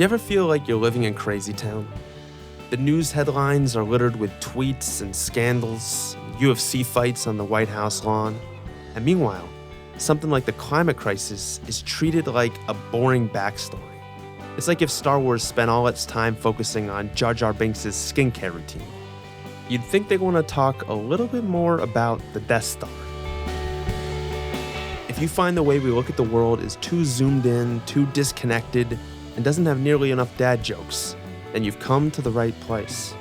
you ever feel like you're living in Crazy Town? The news headlines are littered with tweets and scandals, UFC fights on the White House lawn. And meanwhile, something like the climate crisis is treated like a boring backstory. It's like if Star Wars spent all its time focusing on Jar Jar Binks' skincare routine. You'd think they want to talk a little bit more about the Death Star. If you find the way we look at the world is too zoomed in, too disconnected, and doesn't have nearly enough dad jokes, then you've come to the right place.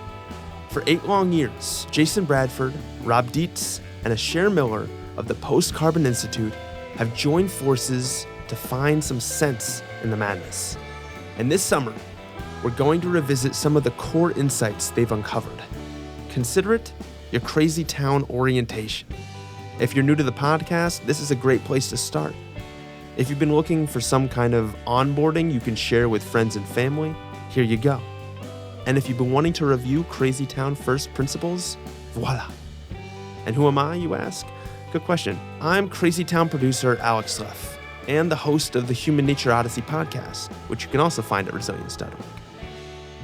For 8 long years, Jason Bradford, Rob Dietz, and Asher Miller of the Post-Carbon Institute have joined forces to find some sense in the madness. And this summer, we're going to revisit some of the core insights they've uncovered. Consider it your Crazy Town orientation. If you're new to the podcast, this is a great place to start. If you've been looking for some kind of onboarding you can share with friends and family, here you go. And if you've been wanting to review Crazy Town First Principles, voila. And who am I, you ask? Good question. I'm Crazy Town producer Alex Leff, and the host of the Human Nature Odyssey podcast, which you can also find at resilience.org.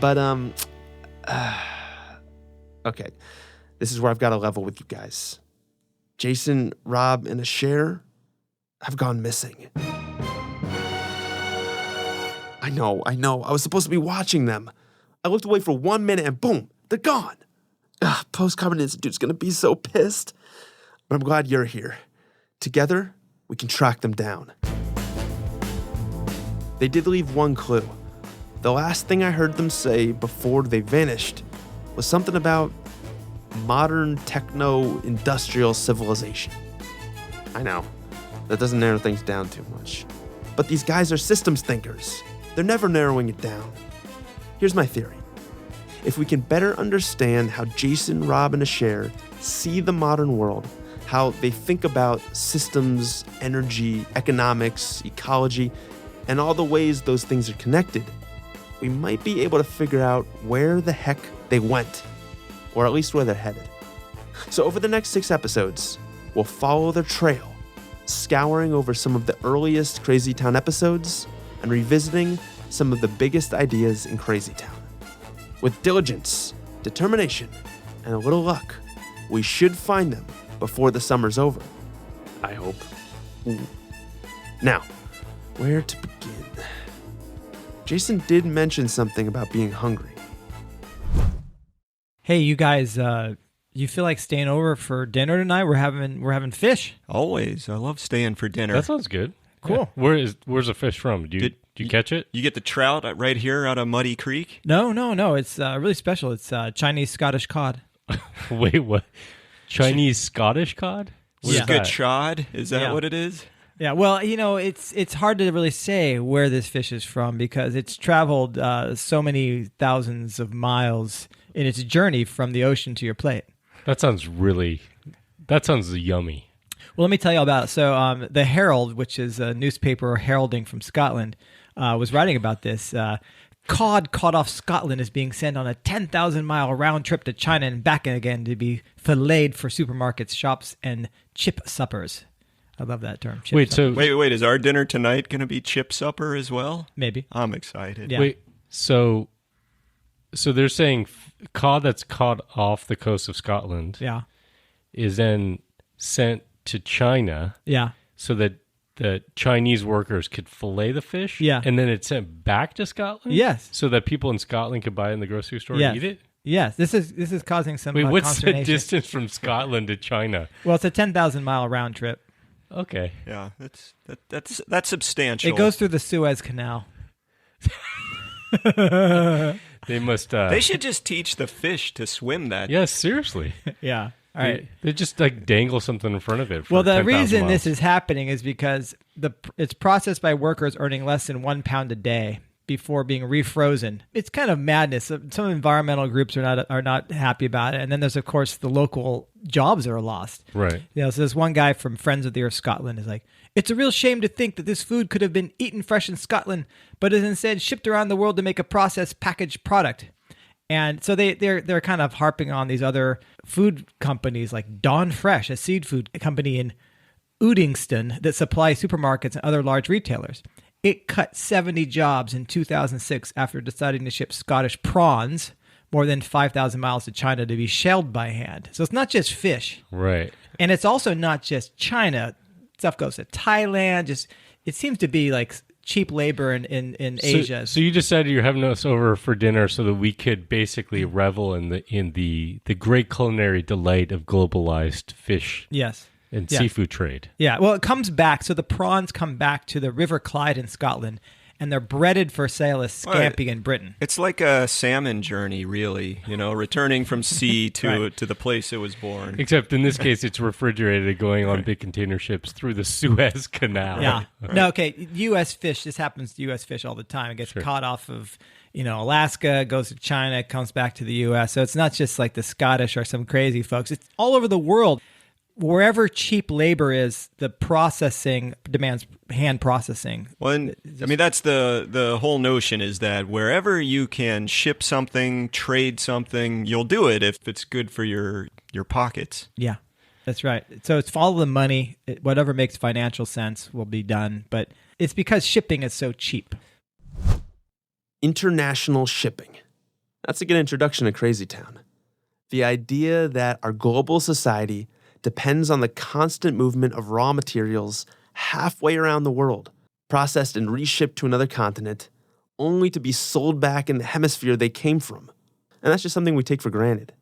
But, okay, this is where I've got to level with you guys. Jason, Rob, and Asher have gone missing. I know. I was supposed to be watching them. I looked away for 1 minute and boom, they're gone. Post-Carbon Institute's gonna be so pissed. But I'm glad you're here. Together, we can track them down. They did leave one clue. The last thing I heard them say before they vanished was something about modern techno-industrial civilization. I know, that doesn't narrow things down too much. But these guys are systems thinkers. They're never narrowing it down. Here's my theory. If we can better understand how Jason, Rob, and Asher see the modern world, how they think about systems, energy, economics, ecology, and all the ways those things are connected, we might be able to figure out where the heck they went, or at least where they're headed. So over the next 6 episodes, we'll follow their trail, scouring over some of the earliest Crazy Town episodes and revisiting some of the biggest ideas in Crazy Town. With diligence, determination, and a little luck, we should find them before the summer's over. I hope. Ooh. Now, where to begin? Jason did mention something about being hungry. Hey, you guys, you feel like staying over for dinner tonight? We're having fish. Always. I love staying for dinner. That sounds good. Cool. Yeah. Where's the fish from? Did you catch it? You get the trout right here out of Muddy Creek? No. It's really special. It's Chinese Scottish cod. Wait, what? Chinese Scottish cod? Scotchod? Is that what it is? Yeah, well, it's hard to really say where this fish is from because it's traveled so many thousands of miles in its journey from the ocean to your plate. That sounds yummy. Well, let me tell you all about it. So the Herald, which is a newspaper heralding from Scotland, was writing about this. Cod caught off Scotland is being sent on a 10,000-mile round trip to China and back again to be filleted for supermarkets, shops, and chip suppers. I love that term. Wait, is our dinner tonight going to be chip supper as well? Maybe. I'm excited. Yeah. Wait, so they're saying cod that's caught off the coast of Scotland is then sent to China so that the Chinese workers could fillet the fish and then it's sent back to Scotland? Yes. So that people in Scotland could buy it in the grocery store and eat it? Yes. This is causing some Wait, what's consternation. the distance from Scotland to China? Well, it's a 10,000-mile round trip. Okay. Yeah, that's substantial. It goes through the Suez Canal. They must. They should just teach the fish to swim that. Yes, seriously. Yeah. All right. They just dangle something in front of it. Well, the 10,000 reason miles. this is happening is because it's processed by workers earning less than £1 a day before being refrozen. It's kind of madness. Some environmental groups are not happy about it, and then there's of course the local jobs that are lost. Right. So this one guy from Friends of the Earth Scotland is like, it's a real shame to think that this food could have been eaten fresh in Scotland, but is instead shipped around the world to make a processed packaged product. And so they're kind of harping on these other food companies like Dawn Fresh, a seed food company in Uddingston that supply supermarkets and other large retailers. it cut 70 jobs in 2006 after deciding to ship Scottish prawns more than 5,000 miles to China to be shelled by hand. So it's not just fish. Right. And it's also not just China. Stuff goes to Thailand. It seems to be like cheap labor in Asia. So you decided you're having us over for dinner so that we could basically revel in the great culinary delight of globalized fish. Yes. And seafood trade. Yeah. Well, it comes back. So the prawns come back to the River Clyde in Scotland, and they're breaded for sale as scampi in Britain. It's like a salmon journey, really, returning from sea to the place it was born. Except in this case, it's refrigerated, going on big container ships through the Suez Canal. Yeah. No, okay. U.S. fish, this happens to U.S. fish all the time. It gets caught off of, Alaska, goes to China, comes back to the U.S. So it's not just like the Scottish or some crazy folks. It's all over the world. Wherever cheap labor is, the processing demands hand processing. Well, that's the whole notion, is that wherever you can ship something, trade something, you'll do it if it's good for your pockets. Yeah, that's right. So it's follow the money. Whatever makes financial sense will be done. But it's because shipping is so cheap. International shipping. That's a good introduction to Crazy Town. The idea that our global society depends on the constant movement of raw materials halfway around the world, processed and reshipped to another continent, only to be sold back in the hemisphere they came from. And that's just something we take for granted.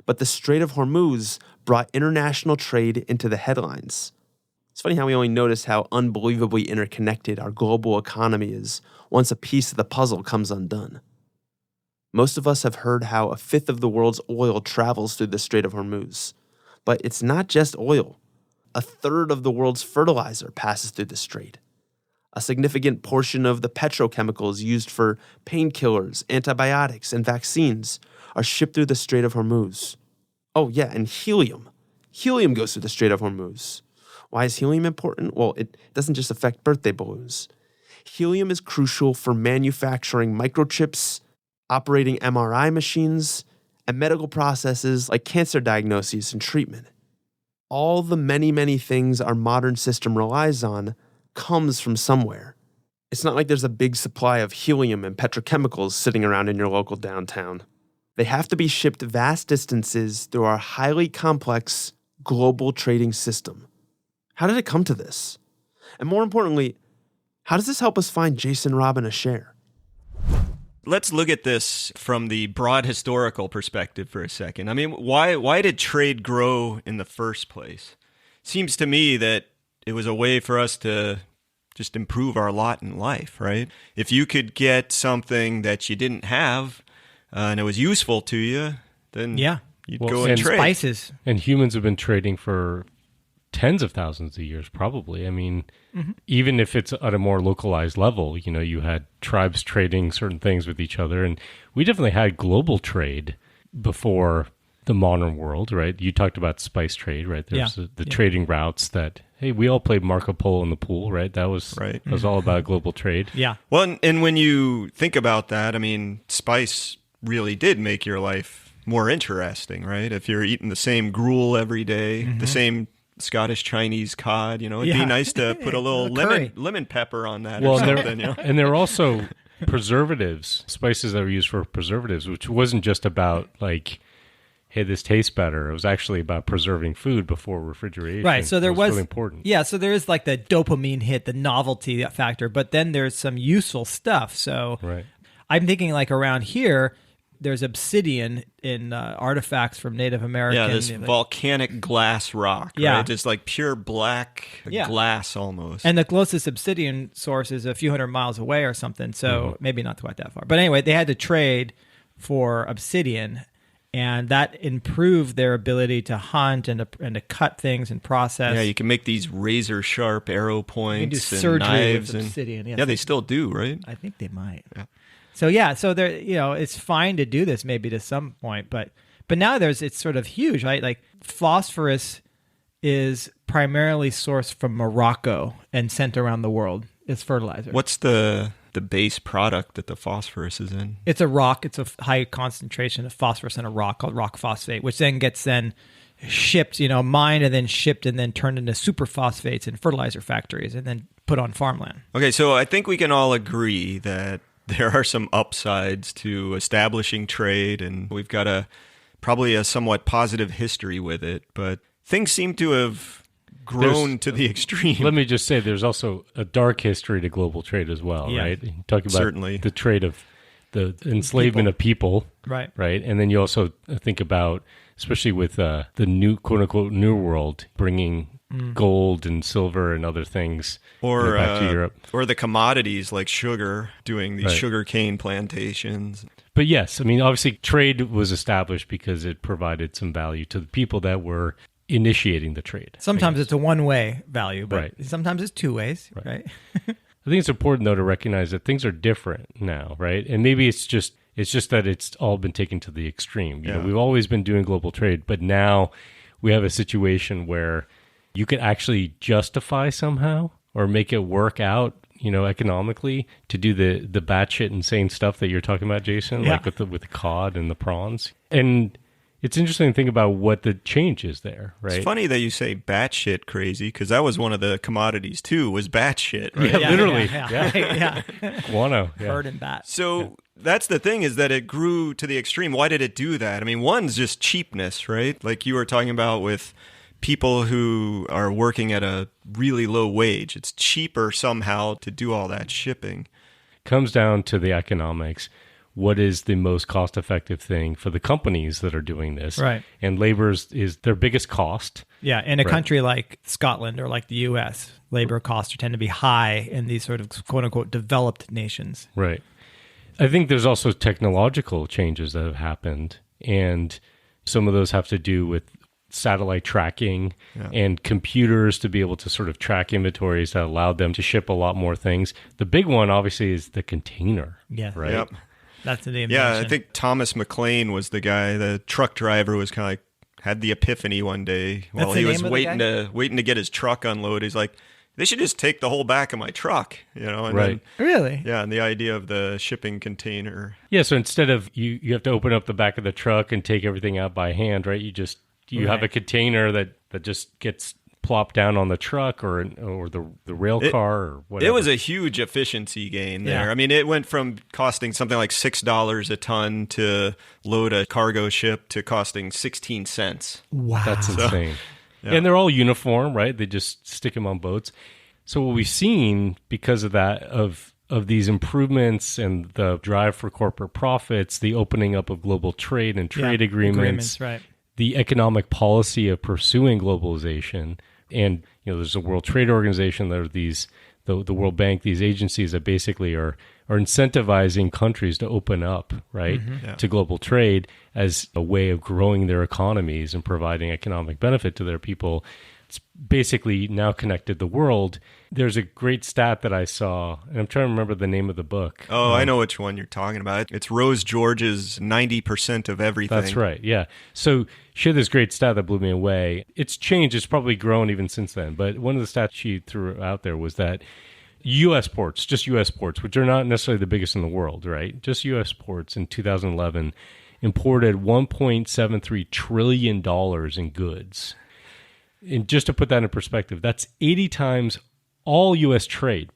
But the Strait of Hormuz brought international trade into the headlines. It's funny how we only notice how unbelievably interconnected our global economy is once a piece of the puzzle comes undone. Most of us have heard how a fifth of the world's oil travels through the Strait of Hormuz. But it's not just oil. A third of the world's fertilizer passes through the strait. A significant portion of the petrochemicals used for painkillers, antibiotics, and vaccines are shipped through the Strait of Hormuz. Oh yeah, and helium. Helium goes through the Strait of Hormuz. Why is helium important? Well, it doesn't just affect birthday balloons. Helium is crucial for manufacturing microchips, operating MRI machines, and medical processes like cancer diagnosis and treatment. All the many, many things our modern system relies on comes from somewhere. It's not like there's a big supply of helium and petrochemicals sitting around in your local downtown. They have to be shipped vast distances through our highly complex global trading system. How did it come to this? And more importantly, how does this help us find Jason, Rob, and a share? Let's look at this from the broad historical perspective for a second. I mean, why did trade grow in the first place? Seems to me that it was a way for us to just improve our lot in life, right? If you could get something that you didn't have and it was useful to you, then you'd go and trade. Spices. And humans have been trading for tens of thousands of years, probably. I mean, even if it's at a more localized level, you had tribes trading certain things with each other, and we definitely had global trade before the modern world, right? You talked about spice trade, right? There's the trading routes that, hey, we all played Marco Polo in the pool, right? That was right. That was all about global trade. Yeah. Well, and when you think about that, I mean, spice really did make your life more interesting, right? If you're eating the same gruel every day, the same Scottish Chinese cod, it'd be nice to put a little lemon pepper on that or something. And there are also preservatives, spices that were used for preservatives, which wasn't just about like, hey, this tastes better. It was actually about preserving food before refrigeration. Right. So there was really important. Yeah. So there is like the dopamine hit, the novelty factor, but then there's some useful stuff. So I'm thinking like around here, there's obsidian in artifacts from Native American. Yeah, this volcanic glass rock, right? Just like pure black glass almost. And the closest obsidian source is a few hundred miles away or something, so maybe not quite that far. But anyway, they had to trade for obsidian, and that improved their ability to hunt and to cut things and process. Yeah, you can make these razor-sharp arrow points and surgery knives. With obsidian. Yeah, they still do, right? I think they might. Yeah. So there, it's fine to do this maybe to some point, but now it's sort of huge, right? Like phosphorus is primarily sourced from Morocco and sent around the world as fertilizer. What's the base product that the phosphorus is in? It's a rock. It's a high concentration of phosphorus in a rock called rock phosphate, which then gets shipped, mined and then shipped and then turned into superphosphates in fertilizer factories and then put on farmland. Okay, so I think we can all agree that there are some upsides to establishing trade, and we've got probably a somewhat positive history with it, but things seem to have grown to the extreme. Let me just say there's also a dark history to global trade as well, right? Talking about Certainly. The trade of the enslavement of people, right? And then you also think about, especially with the new, quote-unquote, New World, bringing gold and silver and other things back to Europe. Or the commodities like sugar, doing these sugar cane plantations. But yes, I mean, obviously trade was established because it provided some value to the people that were initiating the trade. Sometimes it's a one-way value, but sometimes it's two ways, right? I think it's important, though, to recognize that things are different now, right? And maybe it's just that it's all been taken to the extreme. You know, we've always been doing global trade, but now we have a situation where you could actually justify somehow or make it work out, you know, economically to do the batshit insane stuff that you're talking about, Jason, like with the cod and the prawns. And it's interesting to think about what the change is there, right? It's funny that you say batshit crazy, because that was one of the commodities too, was batshit, right? Yeah, literally. Yeah. Guano. Bird and bat. So that's the thing, is that it grew to the extreme. Why did it do that? I mean, one's just cheapness, right? Like you were talking about with people who are working at a really low wage. It's cheaper somehow to do all that shipping. Comes down to the economics. What is the most cost-effective thing for the companies that are doing this? Right. And labor is their biggest cost. Yeah, in a country like Scotland or like the U.S., labor costs tend to be high in these sort of quote-unquote developed nations. Right. I think there's also technological changes that have happened, and some of those have to do with satellite tracking and computers to be able to sort of track inventories that allowed them to ship a lot more things. The big one, obviously, is the container. Yeah. Right. Yep. That's the invention. Yeah, I think Thomas McLean was the guy, the truck driver, was kind of like, had the epiphany one day while he was waiting to get his truck unloaded. He's like, they should just take the whole back of my truck, you know? And right. Then, really? Yeah, and the idea of the shipping container. Yeah, so instead of you have to open up the back of the truck and take everything out by hand, right? You have a container that just gets plopped down on the truck or the rail car or whatever. It was a huge efficiency gain there. Yeah. I mean, it went from costing something like $6 a ton to load a cargo ship to costing 16 cents. Wow. That's insane. Yeah. And they're all uniform, right? They just stick them on boats. So what we've seen because of that, of these improvements and the drive for corporate profits, the opening up of global trade and trade agreements, right. The economic policy of pursuing globalization, and there's a World Trade Organization. There are the World Bank, these agencies that basically are incentivizing countries to open up, right, to global trade as a way of growing their economies and providing economic benefit to their people. It's basically now connected the world. There's a great stat that I saw, and I'm trying to remember the name of the book. Oh, I know which one you're talking about. It's Rose George's 90% of everything. That's right, yeah. So she had this great stat that blew me away. It's changed. It's probably grown even since then. But one of the stats she threw out there was that U.S. ports, just U.S. ports, which are not necessarily the biggest in the world, right? Just U.S. ports in 2011 imported $1.73 trillion in goods. And just to put that in perspective, that's 80 times all U.S. trade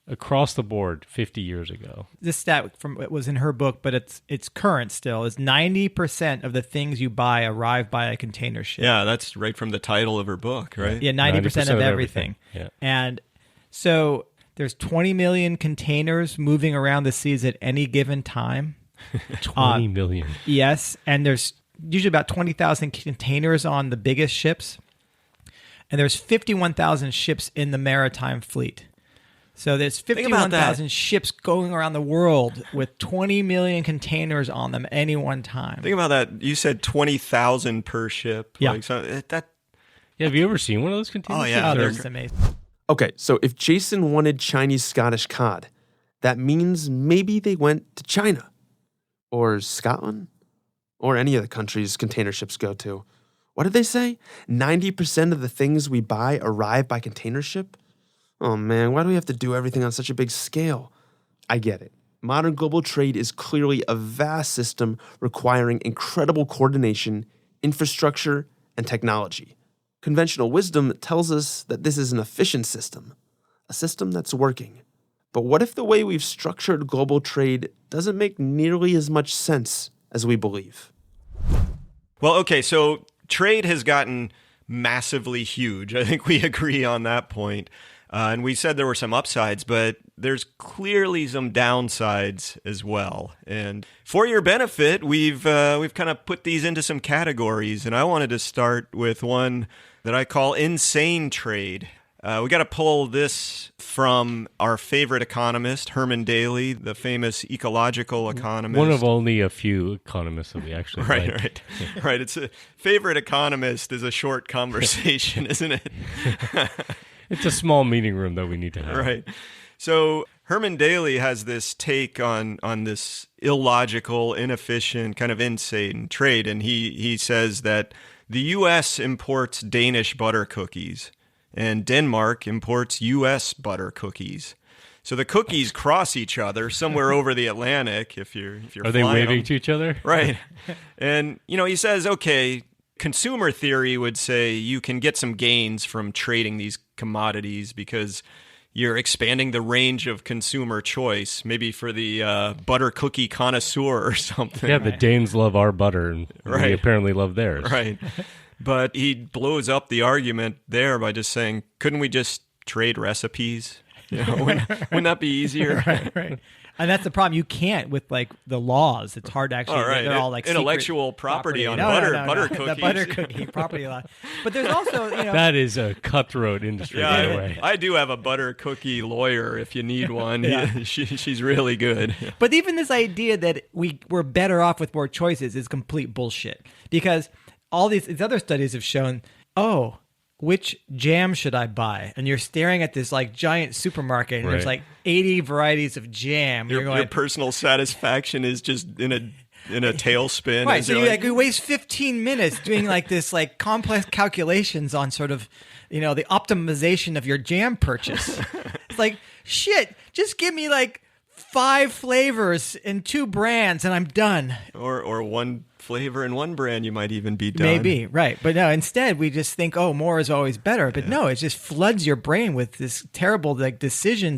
across the board 50 years ago. This stat it was in her book, but it's current still, is 90% of the things you buy arrive by a container ship. Yeah, that's right from the title of her book, right? Yeah, 90% of everything. Yeah. And so there's 20 million containers moving around the seas at any given time. 20 million. Yes, and there's usually about 20,000 containers on the biggest ships. And there's 51,000 ships in the maritime fleet. So there's 51,000 ships going around the world with 20 million containers on them any one time. Think about that. You said 20,000 per ship. Yeah. Like, so Have you ever seen one of those containers? Oh, yeah. They're amazing. Okay, so if Jason wanted Chinese Scottish cod, that means maybe they went to China or Scotland or any of the countries container ships go to. What did they say? 90% of the things we buy arrive by container ship? Oh man, why do we have to do everything on such a big scale? I get it. Modern global trade is clearly a vast system requiring incredible coordination, infrastructure, and technology. Conventional wisdom tells us that this is an efficient system, a system that's working. But what if the way we've structured global trade doesn't make nearly as much sense as we believe? Well, okay, so trade has gotten massively huge. I think we agree on that point. And we said there were some upsides, but there's clearly some downsides as well. And for your benefit, we've kind of put these into some categories. And I wanted to start with one that I call insane trade. We got to pull this from our favorite economist, Herman Daly, the famous ecological economist. One of only a few economists that we actually like. Right. Right. It's a favorite economist is a short conversation, isn't it? It's a small meeting room that we need to have. Right. So Herman Daly has this take on this illogical, inefficient, kind of insane trade. And he says that the U.S. imports Danish butter cookies and Denmark imports U.S. butter cookies. So the cookies cross each other somewhere over the Atlantic if you're Are they waving to each other? Right. And, he says, okay, consumer theory would say you can get some gains from trading these commodities because you're expanding the range of consumer choice, maybe for the butter cookie connoisseur or something. Yeah, the Danes love our butter, and we apparently love theirs. Right. But he blows up the argument there by just saying, couldn't we just trade recipes? Wouldn't that be easier? Right. And that's the problem. You can't with the laws. It's hard to actually. Right. They're all intellectual property on butter cookies. The butter cookie property law. But there's also that is a cutthroat industry. By the way, I do have a butter cookie lawyer if you need one. Yeah. She's really good. But even this idea that we're better off with more choices is complete bullshit, because all these other studies have shown, which jam should I buy? And you're staring at this giant supermarket, and there's 80 varieties of jam. Your personal satisfaction is just in a tailspin. Right. So you waste 15 minutes doing this complex calculations on sort of the optimization of your jam purchase. It's shit. Just give me 5 flavors and 2 brands, and I'm done. Or one flavor and one brand, you might even be done. Maybe, right. But no, instead we just think, more is always better. But no, it just floods your brain with this terrible decision.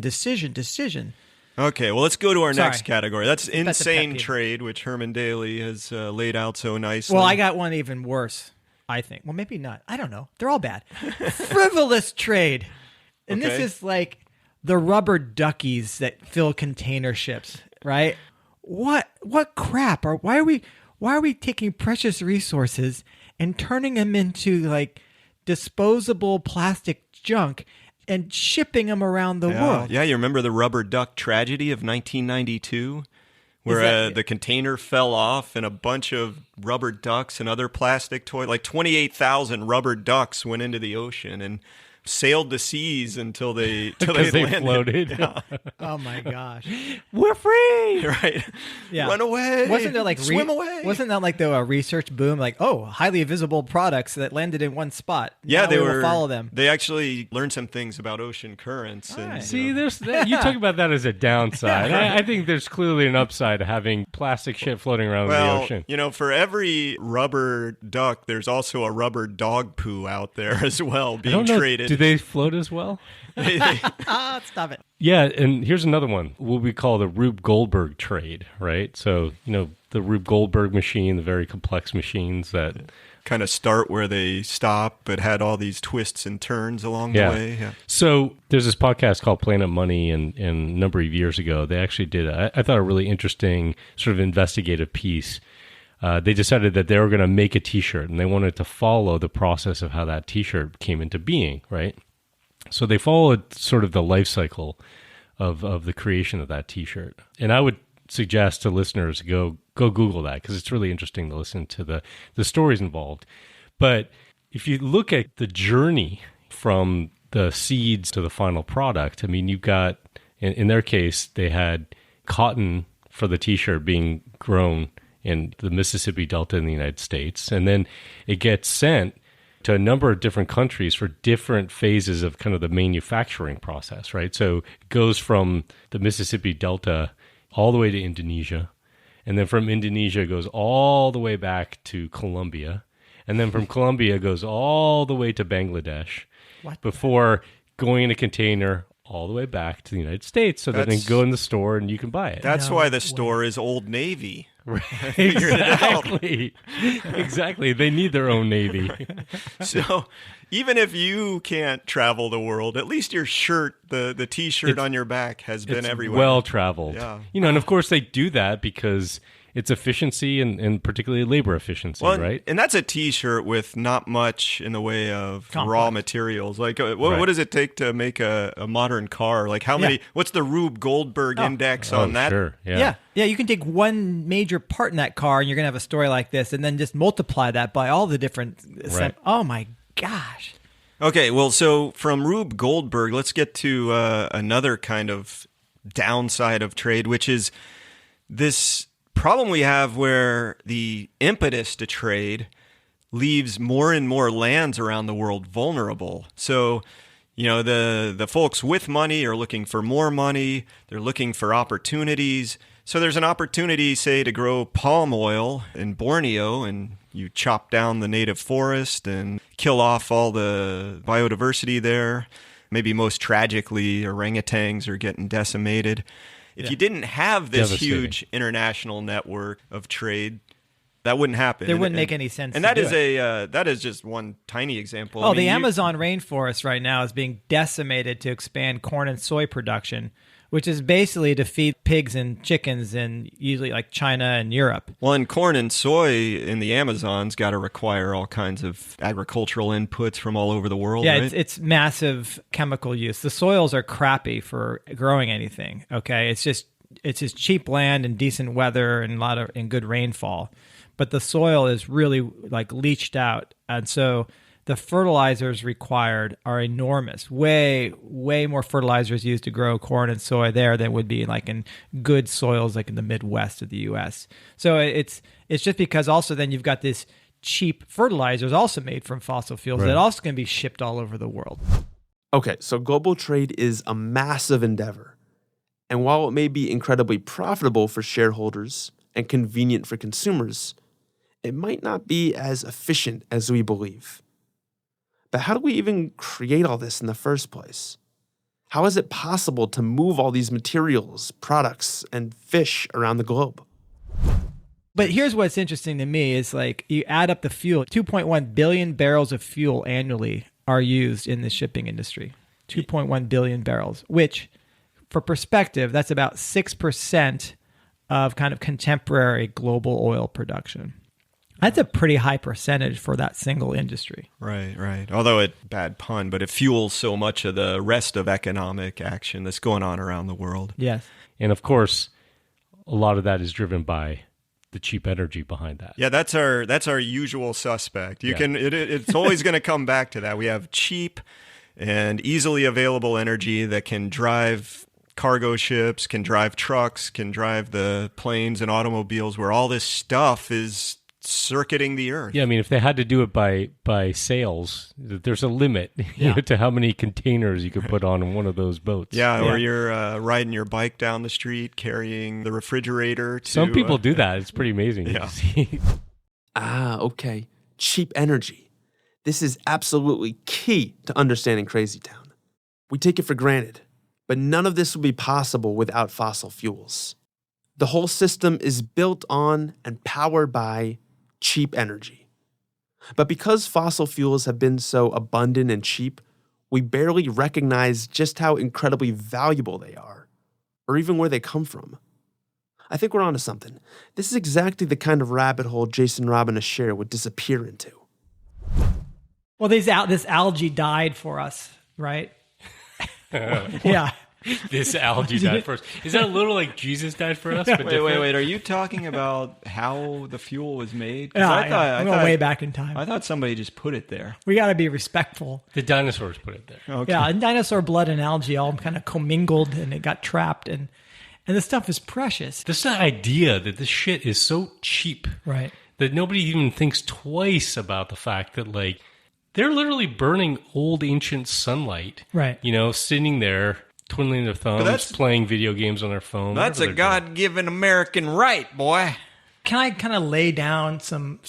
Okay, well, let's go to our next category. That's insane trade, which Herman Daly has laid out so nicely. Well, I got one even worse, I think. Well, maybe not. I don't know. They're all bad. Frivolous trade. And this is the rubber duckies that fill container ships, right? What crap? Why are we taking precious resources and turning them into disposable plastic junk and shipping them around the world? Yeah, you remember the rubber duck tragedy of 1992? Where the container fell off and a bunch of rubber ducks and other plastic toys, 28,000 rubber ducks went into the ocean and sailed the seas until they floated. Yeah. Oh my gosh, we're free! Right? Yeah. Run away! Wasn't there swim away? Wasn't that the research boom? Highly visible products that landed in one spot. Yeah, now they will follow them. They actually learned some things about ocean currents. Right. See, you talk about that as a downside. I think there's clearly an upside to having plastic shit floating around in the ocean. For every rubber duck, there's also a rubber dog poo out there as well being traded. Do they float as well? Stop it. Yeah, and here's another one, what we call the Rube Goldberg trade, right? So, the Rube Goldberg machine, the very complex machines that kind of start where they stop, but had all these twists and turns along the way. Yeah. So there's this podcast called Planet Money, and a number of years ago, they actually did, I thought, a really interesting sort of investigative piece. They decided that they were going to make a T-shirt, and they wanted to follow the process of how that T-shirt came into being, right? So they followed sort of the life cycle of the creation of that T-shirt. And I would suggest to listeners go Google that, because it's really interesting to listen to the stories involved. But if you look at the journey from the seeds to the final product, I mean, you've got, in their case, they had cotton for the T-shirt being grown in the Mississippi Delta in the United States. And then it gets sent to a number of different countries for different phases of kind of the manufacturing process, right? So it goes from the Mississippi Delta all the way to Indonesia. And then from Indonesia, it goes all the way back to Colombia. And then from Colombia, it goes all the way to Bangladesh. What? Before going in a container all the way back to the United States so that they can go in the store and you can buy it. That's why the store is Old Navy. Exactly. Exactly. They need their own Navy. So even if you can't travel the world, at least your shirt, the T-shirt on your back has been everywhere. Well traveled. Yeah. And of course they do that because it's efficiency and particularly labor efficiency, right? And that's a T-shirt with not much in the way of raw materials. Like, what does it take to make a modern car? Like, how many? What's the Rube Goldberg index on that? Sure. Yeah. You can take one major part in that car, and you're gonna have a story like this, and then just multiply that by all the different. Right. Oh my gosh. Okay, well, so from Rube Goldberg, let's get to another kind of downside of trade, which is this problem we have where the impetus to trade leaves more and more lands around the world vulnerable. So, the folks with money are looking for more money. They're looking for opportunities. So there's an opportunity, say, to grow palm oil in Borneo, and you chop down the native forest and kill off all the biodiversity there. Maybe most tragically, orangutans are getting decimated. If you didn't have this huge international network of trade, that wouldn't happen. There wouldn't make any sense. And that is just one tiny example. Oh, the Amazon rainforest right now is being decimated to expand corn and soy production, which is basically to feed pigs and chickens in usually like China and Europe. Well, and corn and soy in the Amazon's got to require all kinds of agricultural inputs from all over the world. Yeah, right? it's massive chemical use. The soils are crappy for growing anything. Okay, it's just cheap land and decent weather and good rainfall, but the soil is really like leached out, and so the fertilizers required are enormous. Way more fertilizers used to grow corn and soy there than would be like in good soils like in the Midwest of the U.S. So it's just because also then you've got this cheap fertilizers also made from fossil fuels that also can be shipped all over the world. Okay, so global trade is a massive endeavor. And while it may be incredibly profitable for shareholders and convenient for consumers, it might not be as efficient as we believe. But how do we even create all this in the first place? How is it possible to move all these materials, products, and fish around the globe? But here's what's interesting to me is like you add up the fuel, 2.1 billion barrels of fuel annually are used in the shipping industry. 2.1 billion barrels, which for perspective, that's about 6% of kind of contemporary global oil production. That's a pretty high percentage for that single industry. Right. Although bad pun, but it fuels so much of the rest of economic action that's going on around the world. Yes. And of course, a lot of that is driven by the cheap energy behind that. Yeah, that's our usual suspect. It's always going to come back to that. We have cheap and easily available energy that can drive cargo ships, can drive trucks, can drive the planes and automobiles where all this stuff is circuiting the earth. Yeah, I mean, if they had to do it by sails, there's a limit to how many containers you could put on one of those boats. Yeah, or you're riding your bike down the street carrying the refrigerator. Some people do that. It's pretty amazing. Yeah. Okay. Cheap energy. This is absolutely key to understanding Crazy Town. We take it for granted, but none of this would be possible without fossil fuels. The whole system is built on and powered by cheap energy. But because fossil fuels have been so abundant and cheap, we barely recognize just how incredibly valuable they are, or even where they come from. I think we're onto something. This is exactly the kind of rabbit hole Jason Robin Asher would disappear into. Well, this algae died for us, right? Yeah. This algae died first. Is that a little like Jesus died for us? But wait. Are you talking about how the fuel was made? Yeah, I'm going way back in time. I thought somebody just put it there. We got to be respectful. The dinosaurs put it there. Okay. Yeah, and dinosaur blood and algae all kind of commingled, and it got trapped, and the stuff is precious. This idea that this shit is so cheap, right? That nobody even thinks twice about the fact that like they're literally burning old ancient sunlight, right? Sitting there, twiddling their thumbs, playing video games on their phone. That's a God-given American right, boy. Can I kind of lay down some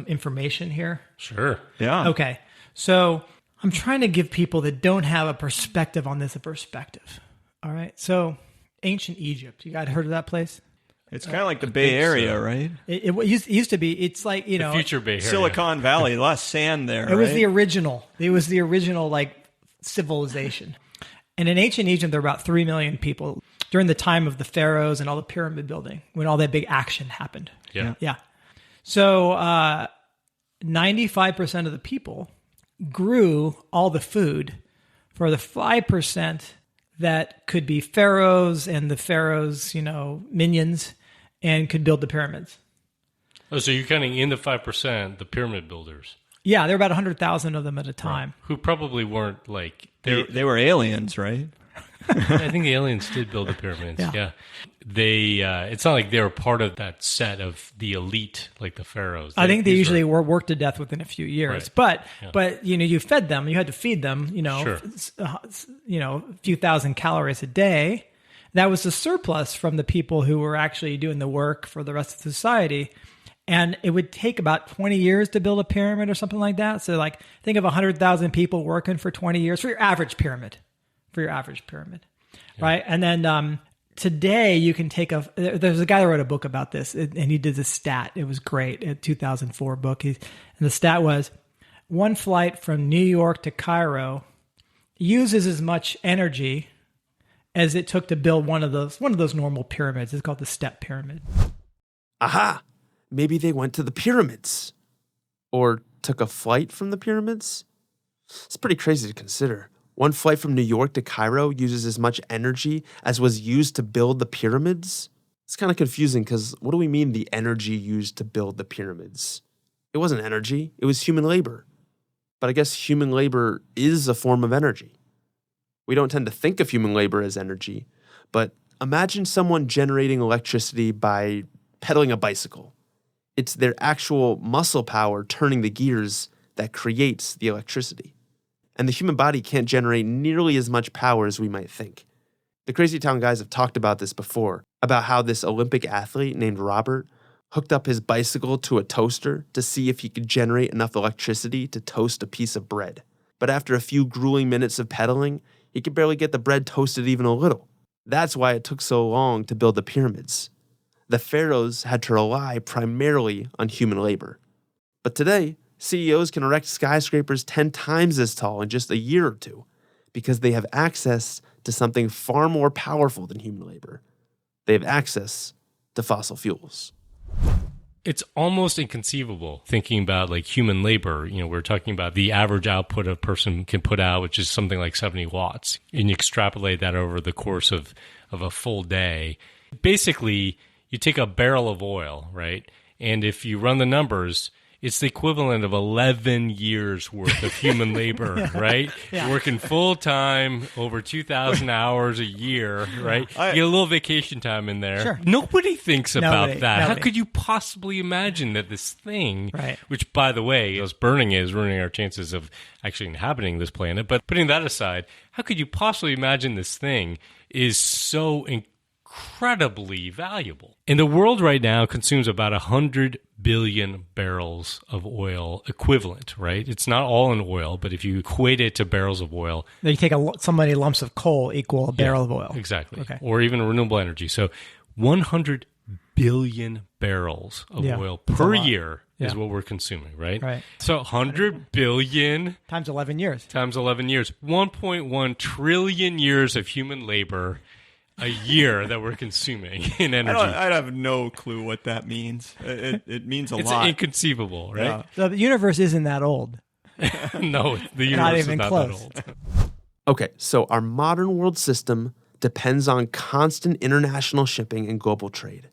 information here? Sure. Yeah. Okay. So I'm trying to give people that don't have a perspective on this a perspective. All right. So ancient Egypt, you guys heard of that place? It's kind of like the Bay Area, right? It used to be. It's like, the future Bay Area. Silicon Valley, a lot of sand there. It was the original. It was the original like civilization. And in ancient Egypt, there were about 3 million people during the time of the pharaohs and all the pyramid building, when all that big action happened. Yeah. So 95% of the people grew all the food for the 5% that could be pharaohs and the pharaohs, minions, and could build the pyramids. Oh, so you're counting in the 5%, the pyramid builders. Yeah, there were about 100,000 of them at a time. Right. Who probably weren't like... They were aliens, right? I think the aliens did build the pyramids. Yeah. They. It's not like they were part of that set of the elite, like the pharaohs. I think they usually were worked to death within a few years. Right. But you fed them. You had to feed them. Sure. A few thousand calories a day. That was the surplus from the people who were actually doing the work for the rest of society. And it would take about 20 years to build a pyramid or something like that. So like think of 100,000 people working for 20 years for your average pyramid. Right? And then today you can take there's a guy that wrote a book about this, and he did this stat. It was great, a 2004 book. And the stat was one flight from New York to Cairo uses as much energy as it took to build one of those normal pyramids. It's called the step pyramid. Aha! Maybe they went to the pyramids. Or took a flight from the pyramids? It's pretty crazy to consider. One flight from New York to Cairo uses as much energy as was used to build the pyramids? It's kind of confusing because what do we mean the energy used to build the pyramids? It wasn't energy, it was human labor. But I guess human labor is a form of energy. We don't tend to think of human labor as energy, but imagine someone generating electricity by pedaling a bicycle. It's their actual muscle power turning the gears that creates the electricity. And the human body can't generate nearly as much power as we might think. The Crazy Town guys have talked about this before, about how this Olympic athlete named Robert hooked up his bicycle to a toaster to see if he could generate enough electricity to toast a piece of bread. But after a few grueling minutes of pedaling, he could barely get the bread toasted even a little. That's why it took so long to build the pyramids. The pharaohs had to rely primarily on human labor. But today, CEOs can erect skyscrapers 10 times as tall in just a year or two because they have access to something far more powerful than human labor. They have access to fossil fuels. It's almost inconceivable thinking about like human labor. We're talking about the average output a person can put out, which is something like 70 watts. And you extrapolate that over the course of a full day. Basically, you take a barrel of oil, right? And if you run the numbers, it's the equivalent of 11 years worth of human labor, right? Yeah. Working full time, over 2,000 hours a year, right? You get a little vacation time in there. Sure. Nobody thinks about that. Nobody. How could you possibly imagine that this thing, right, which, by the way, us burning it is ruining our chances of actually inhabiting this planet. But putting that aside, how could you possibly imagine this thing is so incredibly valuable? And the world right now consumes about 100 billion barrels of oil equivalent, right? It's not all in oil, but if you equate it to barrels of oil... Then you take so many lumps of coal equal a barrel of oil. Exactly. Okay. Or even renewable energy. So 100 billion barrels of oil per year is what we're consuming, right? Right. So 100 billion... Times 11 years. Times 11 years. 1.1 trillion years of human labor a year that we're consuming in energy. I have no clue what that means. It means a lot. It's inconceivable, right? Yeah. So the universe isn't that old. No, the universe not is even not close. that old. Okay, so our modern world system depends on constant international shipping and global trade,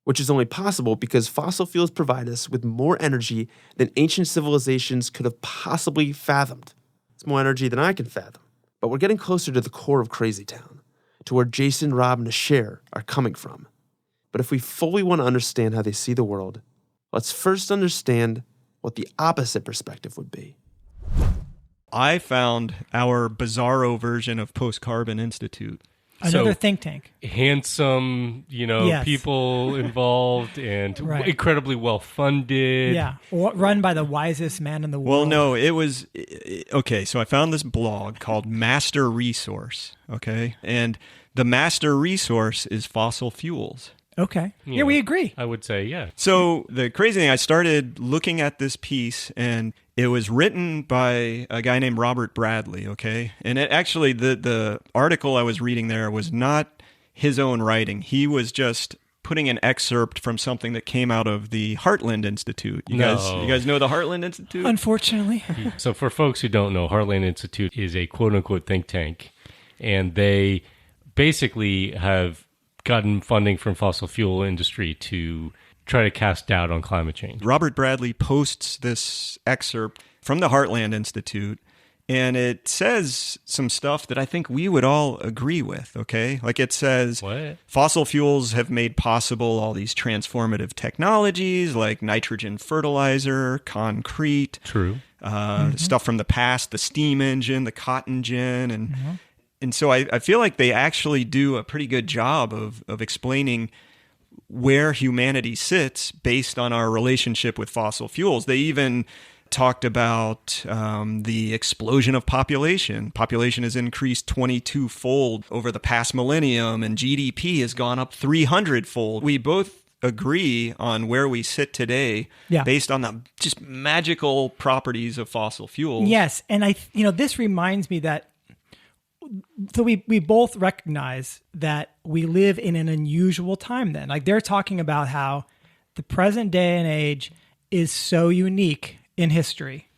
which is only possible because fossil fuels provide us with more energy than ancient civilizations could have possibly fathomed. It's more energy than I can fathom. But we're getting closer to the core of Crazy Town, to where Jason, Rob, and Asher are coming from. But if we fully want to understand how they see the world, let's first understand what the opposite perspective would be. I found our bizarro version of Post-Carbon Institute. Another think tank. Handsome, Yes. people involved and Right. incredibly well funded. Yeah. Run by the wisest man in the world. Well, no, it was okay. So I found this blog called Master Resource. Okay. And the master resource is fossil fuels. Okay. Yeah, we agree. I would say, yeah. So the crazy thing, I started looking at this piece, and it was written by a guy named Robert Bradley, okay? And it actually, the article I was reading there was not his own writing. He was just putting an excerpt from something that came out of the Heartland Institute. You guys know the Heartland Institute? Unfortunately. So for folks who don't know, Heartland Institute is a quote-unquote think tank, and they basically have gotten funding from fossil fuel industry to try to cast doubt on climate change. Robert Bradley posts this excerpt from the Heartland Institute, and it says some stuff that I think we would all agree with, okay? Like it says, fossil fuels have made possible all these transformative technologies like nitrogen fertilizer, concrete. True. Stuff from the past, the steam engine, the cotton gin, and so I feel like they actually do a pretty good job of explaining where humanity sits based on our relationship with fossil fuels. They even talked about the explosion of population. Population has increased 22-fold over the past millennium, and GDP has gone up 300-fold. We both agree on where we sit today based on the just magical properties of fossil fuels. Yes, and this reminds me that so we both recognize that we live in an unusual time then. Like they're talking about how the present day and age is so unique in history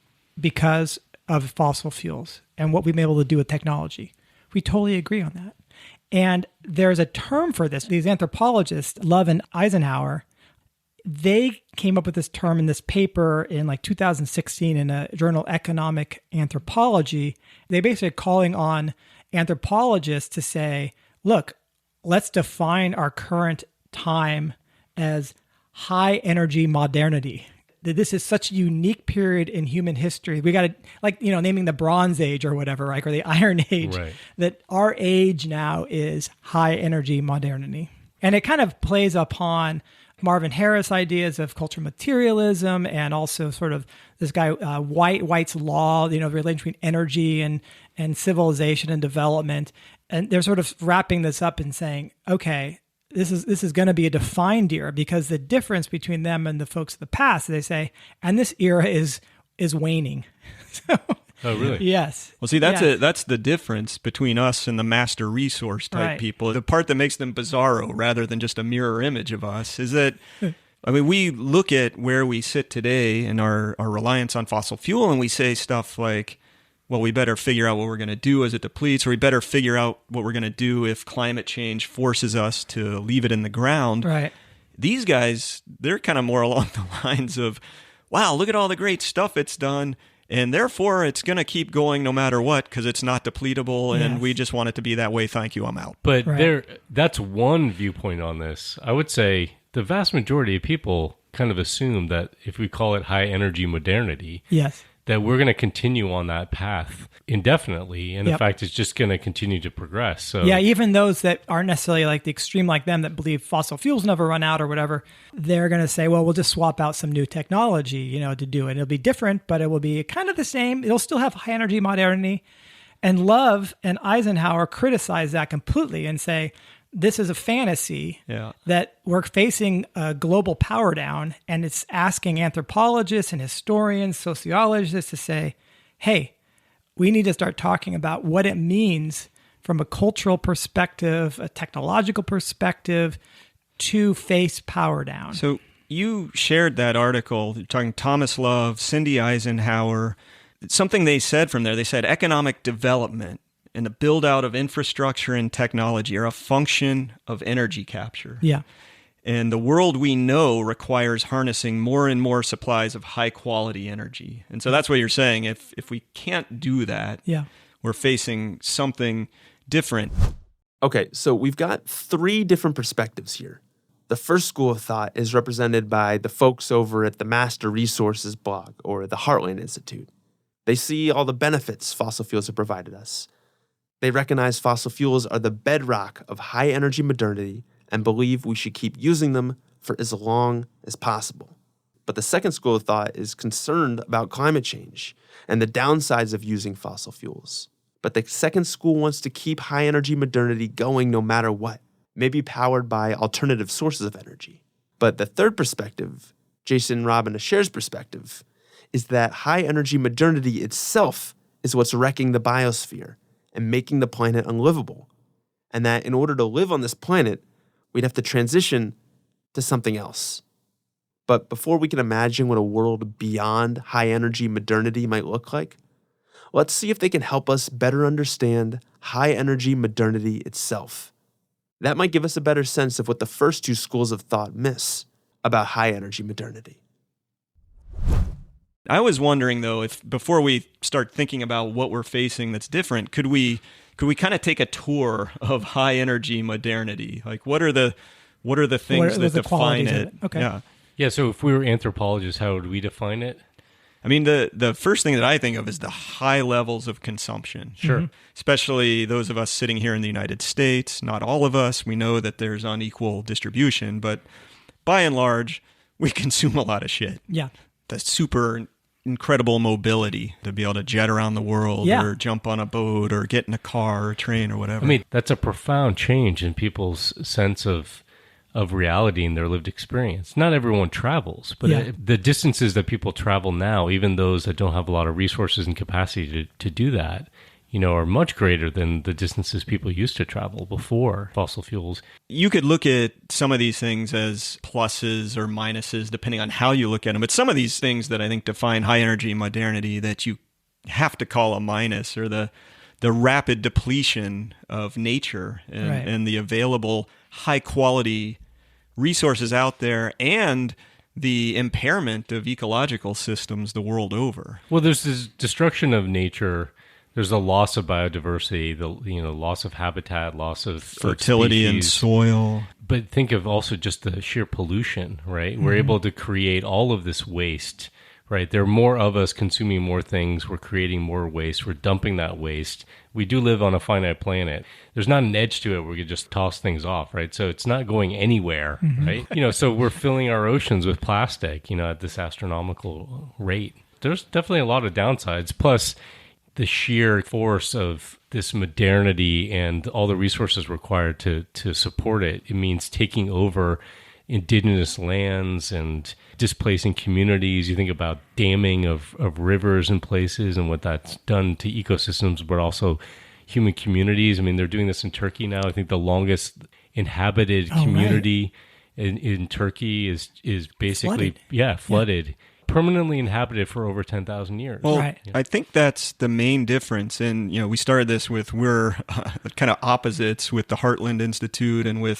because of fossil fuels and what we've been able to do with technology. We totally agree on that. And there's a term for this. These anthropologists, Love and Eisenhower, they came up with this term in this paper in like 2016 in a journal, Economic Anthropology. They basically are calling on anthropologists to say, look, let's define our current time as high energy modernity. This is such a unique period in human history. We got to, naming the Bronze Age or whatever, right? Or the Iron Age, that our age now is high energy modernity. And it kind of plays upon Marvin Harris ideas of cultural materialism and also sort of this guy, White's law, the relation between energy and civilization and development. And they're sort of wrapping this up and saying, okay, this is going to be a defined era because the difference between them and the folks of the past, they say, and this era is waning. Oh, really? Yes. Well, see, that's the difference between us and the master resource type people. The part that makes them bizarro rather than just a mirror image of us is that, we look at where we sit today and our reliance on fossil fuel, and we say stuff like, well, we better figure out what we're going to do as it depletes, or we better figure out what we're going to do if climate change forces us to leave it in the ground. Right. These guys, they're kind of more along the lines of, wow, look at all the great stuff it's done, and therefore it's going to keep going no matter what because it's not depletable, and we just want it to be that way. Thank you, I'm out. But that's one viewpoint on this. I would say the vast majority of people kind of assume that if we call it high energy modernity, that we're going to continue on that path indefinitely. And in fact, it's just going to continue to progress. So even those that aren't necessarily like the extreme like them that believe fossil fuels never run out or whatever, they're going to say, well, we'll just swap out some new technology, to do it. It'll be different, but it will be kind of the same. It'll still have high energy modernity. And Love and Eisenhower criticize that completely and say, this is a fantasy that we're facing a global power down, and it's asking anthropologists and historians, sociologists to say, hey, we need to start talking about what it means from a cultural perspective, a technological perspective, to face power down. So you shared that article, you're talking Thomas Love, Cindy Eisenhower. Something they said from there, they said economic development and the build out of infrastructure and technology are a function of energy capture. Yeah. And the world we know requires harnessing more and more supplies of high quality energy. And so that's what you're saying. If we can't do that, we're facing something different. Okay, so we've got 3 different perspectives here. The first school of thought is represented by the folks over at the Master Resources blog or the Heartland Institute. They see all the benefits fossil fuels have provided us. They recognize fossil fuels are the bedrock of high-energy modernity and believe we should keep using them for as long as possible. But the second school of thought is concerned about climate change and the downsides of using fossil fuels. But the second school wants to keep high-energy modernity going no matter what, maybe powered by alternative sources of energy. But the third perspective, Jason, Rob, and Asher's perspective, is that high-energy modernity itself is what's wrecking the biosphere and making the planet unlivable, and that in order to live on this planet, we'd have to transition to something else. But before we can imagine what a world beyond high-energy modernity might look like, let's see if they can help us better understand high-energy modernity itself. That might give us a better sense of what the first two schools of thought miss about high-energy modernity. I was wondering, though, if before we start thinking about what we're facing that's different, could we kind of take a tour of high-energy modernity? Like, what are the things that define it? Okay. Yeah, so if we were anthropologists, how would we define it? I mean, the first thing that I think of is the high levels of consumption. Sure. Especially those of us sitting here in the United States. Not all of us. We know that there's unequal distribution, but by and large, we consume a lot of shit. Yeah. The super incredible mobility to be able to jet around the world or jump on a boat or get in a car or train or whatever. I mean, that's a profound change in people's sense of reality in their lived experience. Not everyone travels, but the distances that people travel now, even those that don't have a lot of resources and capacity to do that, are much greater than the distances people used to travel before fossil fuels. You could look at some of these things as pluses or minuses, depending on how you look at them. But some of these things that I think define high energy modernity that you have to call a minus are the rapid depletion of nature and the available high quality resources out there and the impairment of ecological systems the world over. Well, there's this destruction of nature. There's a loss of biodiversity, the loss of habitat, loss of fertility in soil. But think of also just the sheer pollution, right? Mm-hmm. We're able to create all of this waste, right? There are more of us consuming more things. We're creating more waste. We're dumping that waste. We do live on a finite planet. There's not an edge to it where we could just toss things off, right? So it's not going anywhere, right? So we're filling our oceans with plastic, at this astronomical rate. There's definitely a lot of downsides. Plus, the sheer force of this modernity and all the resources required to support it, it means taking over indigenous lands and displacing communities. You think about damming of rivers and places and what that's done to ecosystems, but also human communities. I mean, they're doing this in Turkey now. I think the longest inhabited community in Turkey is basically flooded. Yeah. Permanently inhabited for over 10,000 years. Well, I think that's the main difference. And, we started this with, we're kind of opposites with the Heartland Institute and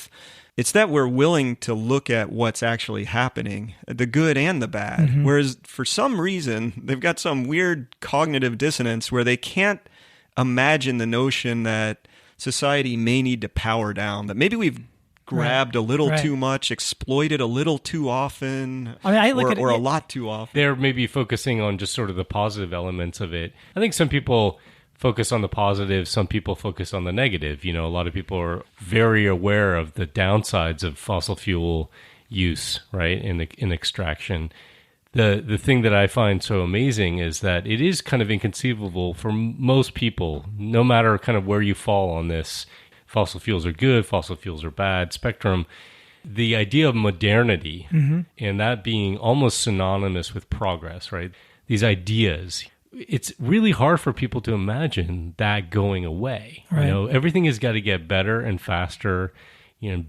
it's that we're willing to look at what's actually happening, the good and the bad. Mm-hmm. Whereas for some reason, they've got some weird cognitive dissonance where they can't imagine the notion that society may need to power down, that maybe we've grabbed a little too much, exploited a little too often, or a lot too often. They're maybe focusing on just sort of the positive elements of it. I think some people focus on the positive, some people focus on the negative. A lot of people are very aware of the downsides of fossil fuel use, right, in extraction. The thing that I find so amazing is that it is kind of inconceivable for most people, no matter kind of where you fall on this. Fossil fuels are good, fossil fuels are bad spectrum. The idea of modernity and that being almost synonymous with progress, right? These ideas, it's really hard for people to imagine that going away. Right. Everything has got to get better and faster,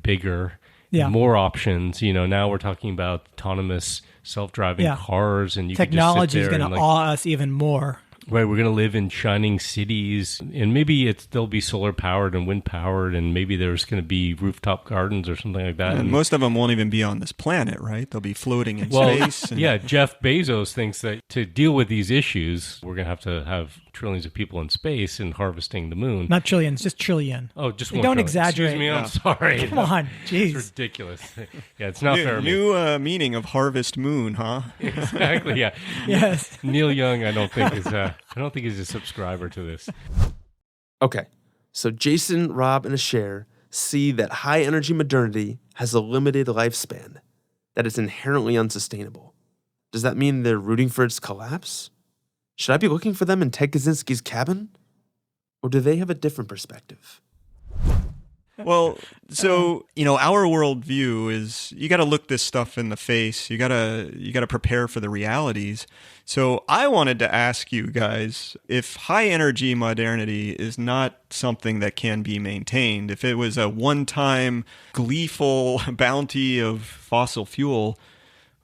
bigger, more options. Now we're talking about autonomous self-driving cars, and technology is going to awe us even more. Right, we're going to live in shining cities, and maybe they'll be solar powered and wind powered, and maybe there's going to be rooftop gardens or something like that. And most of them won't even be on this planet, right? They'll be floating in space. Yeah, Jeff Bezos thinks that to deal with these issues, we're going to have trillions of people in space and harvesting the moon. Not trillions, just trillion. Oh, just one Don't trillion. exaggerate. Excuse me, I'm sorry. Come on, jeez. It's ridiculous. Yeah, it's not fair. New meaning of harvest moon, huh? Exactly. Yeah. Yes. Neil Young, I don't think is a subscriber to this. Okay, So Jason, Rob, and Asher see that high-energy modernity has a limited lifespan, that it's inherently unsustainable. Does that mean they're rooting for its collapse? Should I be looking for them in Ted Kaczynski's cabin? Or do they have a different perspective? Well, so, our worldview is you got to look this stuff in the face. You got to prepare for the realities. So I wanted to ask you guys, if high energy modernity is not something that can be maintained, if it was a one-time gleeful bounty of fossil fuel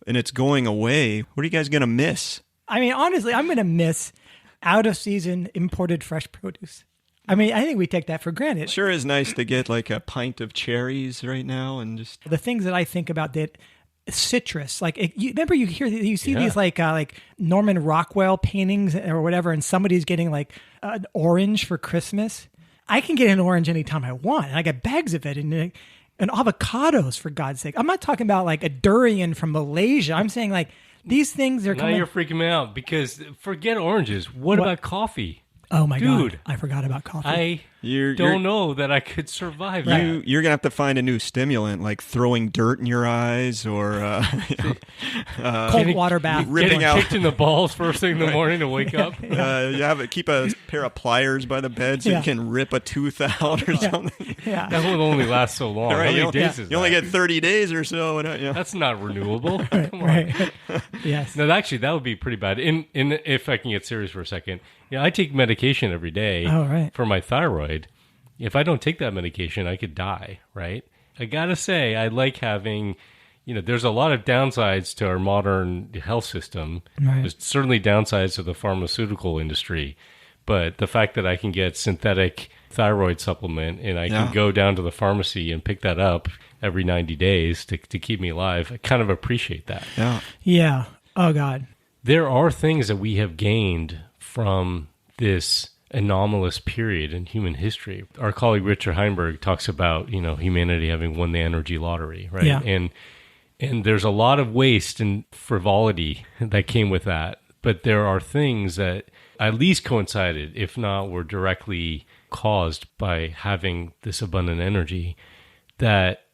and it's going away, what are you guys going to miss? I mean, honestly, I'm going to miss out-of-season imported fresh produce. I mean, I think we take that for granted. It sure is nice to get like a pint of cherries right now and just... The things that I think about that, citrus, remember you see these like Norman Rockwell paintings or whatever, and somebody's getting like an orange for Christmas. I can get an orange anytime I want, and I get bags of it, and avocados, for God's sake. I'm not talking about like a durian from Malaysia. I'm saying like these things are now you're freaking me out because forget oranges. What about coffee? Oh my Dude, God, I forgot about coffee. I don't know that I could survive that. You're going to have to find a new stimulant, like throwing dirt in your eyes or cold water bath. Ripping Getting out. kicked in the balls first thing in the morning to wake up. Keep a pair of pliers by the bed so you can rip a tooth out or something. Yeah. That will only last so long. Right, How many days is you only that? get 30 days or so. That's not renewable. Right, Come on. right. Yes. No, actually, that would be pretty bad. If I can get serious for a second, I take medication every day for my thyroid. If I don't take that medication, I could die, right? I gotta say, I like having, there's a lot of downsides to our modern health system. Right. There's certainly downsides to the pharmaceutical industry. But the fact that I can get synthetic thyroid supplement and I can go down to the pharmacy and pick that up every 90 days to keep me alive, I kind of appreciate that. Yeah. Yeah. Oh, God. There are things that we have gained from this anomalous period in human history. Our colleague Richard Heinberg talks about, humanity having won the energy lottery, right? Yeah. And there's a lot of waste and frivolity that came with that. But there are things that at least coincided, if not were directly caused by having this abundant energy, that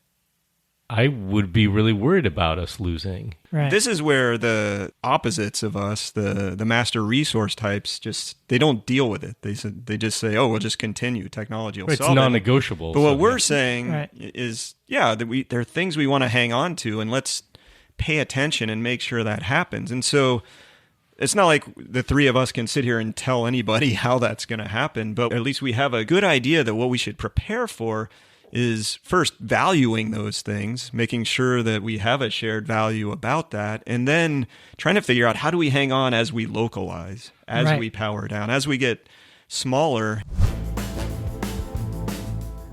I would be really worried about us losing. Right. This is where the opposites of us, the master resource types, they don't deal with it. They just say, "Oh, we'll just continue. Technology will solve it." It's non-negotiable. But what we're saying is, that there are things we want to hang on to, and let's pay attention and make sure that happens. And so it's not like the three of us can sit here and tell anybody how that's going to happen, but at least we have a good idea that what we should prepare for is first valuing those things, making sure that we have a shared value about that, and then trying to figure out how do we hang on as we localize, as we power down, as we get smaller.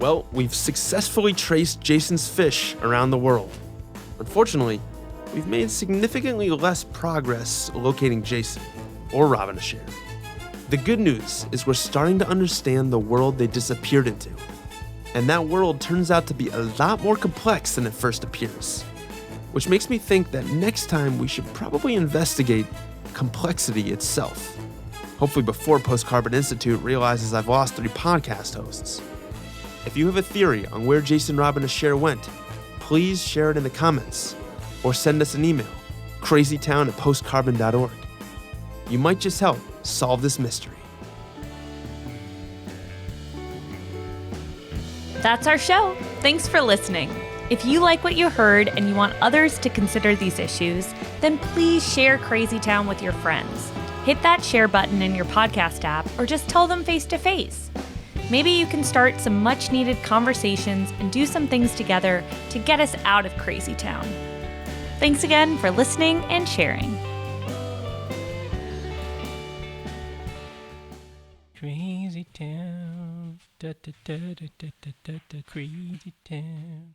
Well, we've successfully traced Jason's fish around the world. Unfortunately, we've made significantly less progress locating Jason or Robin Asher. The good news is we're starting to understand the world they disappeared into. And that world turns out to be a lot more complex than it first appears. Which makes me think that next time we should probably investigate complexity itself. Hopefully before Post Carbon Institute realizes I've lost 3 podcast hosts. If you have a theory on where Jason, Robin, and Asher went, please share it in the comments or send us an email, crazytown@postcarbon.org. You might just help solve this mystery. That's our show. Thanks for listening. If you like what you heard and you want others to consider these issues, then please share Crazy Town with your friends. Hit that share button in your podcast app or just tell them face to face. Maybe you can start some much needed conversations and do some things together to get us out of Crazy Town. Thanks again for listening and sharing. Crazy town, da, da, da, da, da, da, da, crazy town.